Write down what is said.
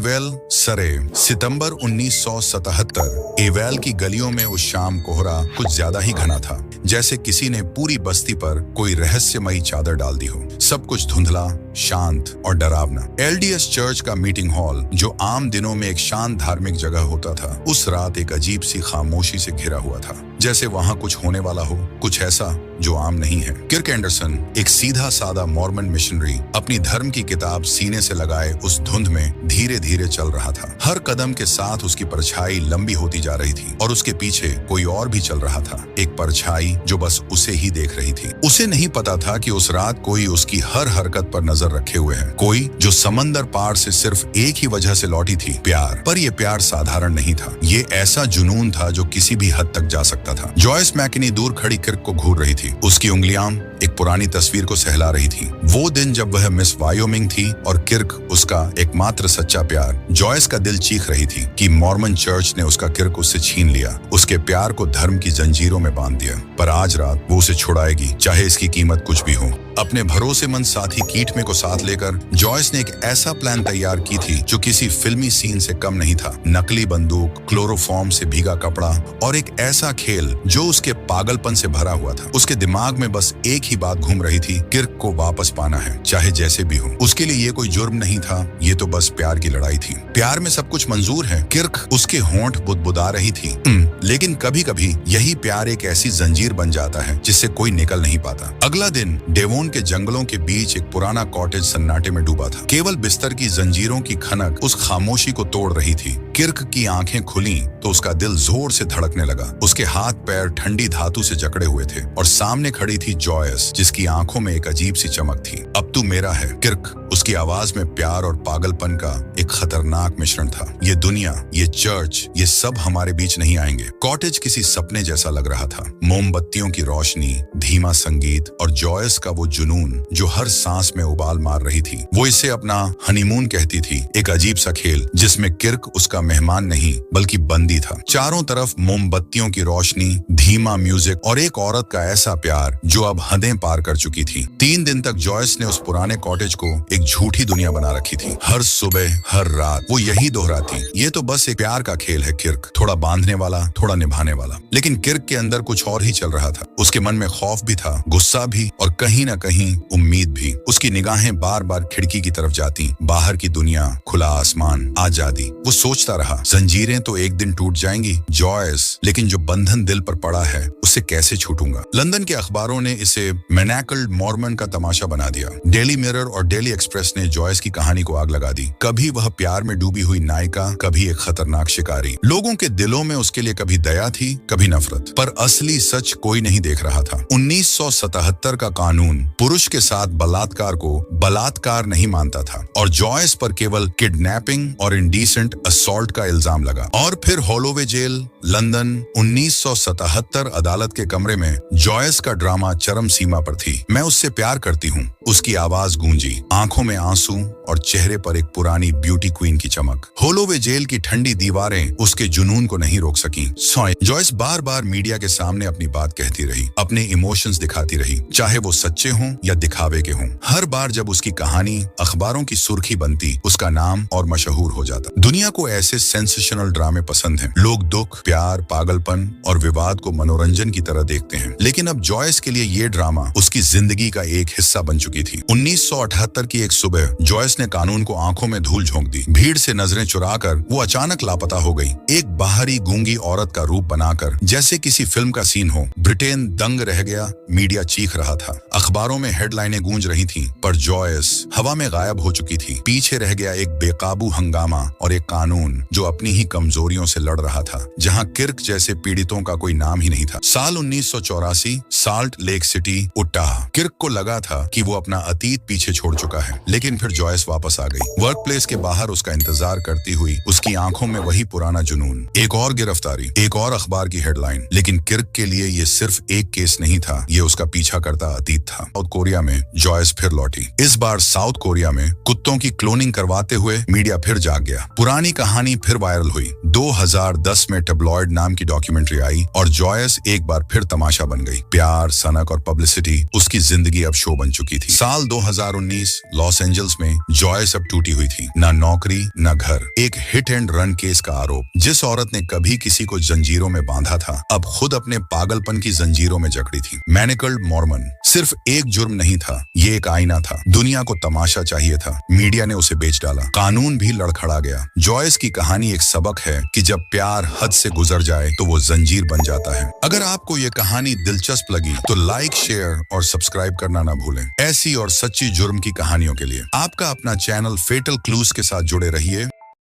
Well सरे सितंबर 1977। Avail की गलियों में उस शाम कोहरा कुछ ज्यादा ही घना था, जैसे किसी ने पूरी बस्ती पर कोई रहस्यमयी चादर डाल दी हो। सब कुछ धुंधला, शांत और डरावना। एलडीएस चर्च का मीटिंग हॉल, जो आम दिनों में एक शांत धार्मिक जगह होता था, उस रात एक अजीब सी खामोशी से घिरा हुआ था, जैसे वहां कुछ होने वाला हो, कुछ ऐसा जो आम नहीं है। किर्क एंडरसन, एक सीधा साधा मॉर्मन मिशनरी, अपनी धर्म की किताब सीने से लगाए उस धुंध में धीरे धीरे चल रहा था। हर कदम के साथ उसकी परछाई लंबी होती जा रही थी और उसके पीछे कोई और भी चल रहा था, एक परछाई जो बस उसे ही देख रही थी। उसे नहीं पता था कि उस रात कोई उसकी हर हरकत पर नजर रखे हुए है, कोई जो समंदर पार से सिर्फ एक ही वजह से लौटी थी, प्यार। पर यह प्यार साधारण नहीं था, ये ऐसा जुनून था जो किसी भी हद तक जा सकता था। जॉयस मैकेनी दूर खड़ी किर्क को घूर रही थी। उसकी उंगलियां एक पुरानी तस्वीर को सहला रही थी। वो दिन जब वह मिस वायोमिंग थी और किर्क उसका एकमात्र सच्चा प्यार। जॉयस का दिल चीख रही थी कि मॉर्मन चर्च ने उसका किर्क उससे छीन लिया, उसके प्यार को धर्म की जंजीरों में बांध दिया। पर आज रात वो उसे छुड़ाएगी, चाहे इसकी कीमत कुछ भी हो। अपने भरोसेमंद साथी कीटमे को साथ लेकर जॉयस ने एक ऐसा प्लान तैयार की थी जो किसी फिल्मी सीन से कम नहीं था। नकली बंदूक, क्लोरोफॉर्म से भीगा कपड़ा और एक ऐसा खेल जो उसके पागलपन से भरा हुआ था। उसके दिमाग में बस एक ही बात घूम रही थी, किर्क को वापस पाना है, चाहे जैसे भी हो। उसके लिए ये कोई जुर्म नहीं था, ये तो बस प्यार की लड़ाई थी। प्यार में सब कुछ मंजूर है। किर्क, उसके होंठ बुदबुदा रही थी। लेकिन कभी कभी यही प्यार एक ऐसी जंजीर बन जाता है जिससे कोई निकल नहीं पाता। अगला दिन डेवोन के जंगलों के बीच एक पुराना कॉटेज सन्नाटे में डूबा था। केवल बिस्तर की जंजीरों की खनक उस खामोशी को तोड़ रही थी। किर्क की आंखें खुली तो उसका दिल जोर से धड़कने लगा। उसके हाथ पैर ठंडी धातु से जकड़े हुए थे और सामने खड़ी थी जॉयस, जिसकी आंखों में एक अजीब सी चमक थी। अब तू मेरा है किर्क। उसकी आवाज में प्यार और पागलपन का एक खतरनाक मिश्रण था। ये दुनिया, ये चर्च, ये सब हमारे बीच नहीं आएंगे। कॉटेज किसी सपने जैसा लग रहा था। मोमबत्तियों की रोशनी, धीमा संगीत और जॉयस का वो जुनून जो हर सांस में उबाल मार रही थी। वो इसे अपना हनीमून कहती थी, एक अजीब सा खेल जिसमें किर्क उसका मेहमान नहीं बल्कि बंदी था। चारों तरफ मोमबत्तियों की रोशनी, धीमा म्यूजिक और एक औरत का ऐसा प्यार जो अब हदें पार कर चुकी थी। 3 दिन तक जॉयस ने उस पुराने कॉटेज को एक झूठी दुनिया बना रखी थी। हर सुबह, हर रात वो यही दोहराती, ये तो बस एक प्यार का खेल है किर्क, थोड़ा बांधने वाला, थोड़ा निभाने वाला। लेकिन किर्क के अंदर कुछ और ही चल रहा था। उसके मन में खौफ भी था, गुस्सा भी और कहीं ना कहीं उम्मीद भी। उसकी निगाहें बार बार खिड़की की तरफ जाती, बाहर की दुनिया, खुला आसमान, आजादी। वो सोचता रहा, जंजीरें तो एक दिन टूट जाएंगी जॉयस, लेकिन जो बंधन दिल पर पड़ा है उससे कैसे छूटूंगा। लंदन के अखबारों ने इसे मैनाकल्ड मॉर्मन का तमाशा बना दिया। डेली मिरर और डेली एक्सप्रेस ने जॉयस की कहानी को आग लगा दी। कभी वह प्यार में डूबी हुई नायिका, कभी एक खतरनाक शिकारी। लोगों के दिलों में उसके लिए कभी दया थी, कभी नफरत। पर असली सच कोई नहीं देख रहा था। 1977 का कानून पुरुष के साथ बलात्कार को बलात्कार नहीं मानता था और जॉयस पर केवल किडनैपिंग और इंडीसेंट असॉल्ट का इल्जाम लगा। और फिर हॉलोवे जेल, लंदन, 1977 अदालत के कमरे में जॉयस का ड्रामा चरम सीमा पर थी। मैं उससे प्यार करती हूँ, उसकी आवाज गूंजी, आंखों में आंसू और चेहरे पर एक पुरानी ब्यूटी क्वीन की चमक। होलोवे जेल की ठंडी दीवारें उसके जुनून को नहीं रोक सकी। जॉयस बार बार मीडिया के सामने अपनी बात कहती रही, अपने इमोशंस दिखाती रही, चाहे वो सच्चे हों या दिखावे के हों। हर बार जब उसकी कहानी अखबारों की सुर्खी बनती, उसका नाम और मशहूर हो जाता। दुनिया को ऐसे सेंसेशनल ड्रामे पसंद हैं। लोग दुख, प्यार, पागलपन और विवाद को मनोरंजन की तरह देखते हैं। लेकिन अब जॉयस के लिए ये ड्रामा उसकी जिंदगी का एक हिस्सा बन चुकी थी। 1978 की एक सुबह जॉयस ने कानून को आंखों में धूल झोंक दी। भीड़ से नजरें चुराकर वो अचानक लापता हो गई, एक बाहरी गूंगी औरत का रूप बनाकर, जैसे किसी फिल्म का सीन हो। ब्रिटेन दंग रह गया, मीडिया चीख रहा था, अखबारों में हेडलाइनें गूंज रही थीं, पर जॉयस हवा में गायब हो चुकी थी। पीछे रह गया एक बेकाबू हंगामा और एक कानून जो अपनी ही कमजोरियों से लड़ रहा था, जहां किर्क जैसे पीड़ितों का कोई नाम ही नहीं था। साल 1984, Salt Lake City, Utah. Kirk को लगा था कि वो अपना अतीत पीछे छोड़ चुका है, लेकिन फिर जॉयस वापस आ गई। वर्क प्लेस के बाहर उसका इंतजार करती हुई, उसकी आंखों में वही पुराना जुनून। एक और गिरफ्तारी, एक और अखबार की हेडलाइन। लेकिन किर्क के लिए ये सिर्फ एक केस नहीं था, ये उसका पीछा करता अतीत था। साउथ कोरिया में जॉयस फिर लौटी। इस बार साउथ कोरिया में कुत्तों की क्लोनिंग करवाते हुए मीडिया फिर जाग गया। पुरानी कहानी फिर वायरल हुई। 2010 में टेब्लॉइड नाम की डॉक्यूमेंट्री आई और जॉयस एक बार फिर तमाशा बन गई। प्यार, सनक और पब्लिसिटी, उसकी जिंदगी अब शो बन चुकी थी। साल 2019, लॉस एंजल्स में जॉयस अब टूटी हुई थी, ना नौकरी ना घर, एक हिट एंड रन केस का आरोप। जिस औरत ने कभी किसी को जंजीरों में बांधा था, अब खुद अपने पागलपन की जंजीरों में जकड़ी थी। मैनिकल्ड मॉर्मन सिर्फ एक जुर्म नहीं था, ये एक आईना था। दुनिया को तमाशा चाहिए था, मीडिया ने उसे बेच डाला, कानून भी लड़खड़ा गया। जॉयस की कहानी एक सबक है कि जब प्यार हद से गुजर जाए तो वो जंजीर बन जाता है। अगर आपको ये कहानी दिलचस्प लगी तो लाइक, शेयर और सब्सक्राइब करना ना भूलें। ऐसी और सच्ची जुर्म की कहानियों के लिए आपका अपना चैनल फेटल क्लूज के साथ जुड़े रहिए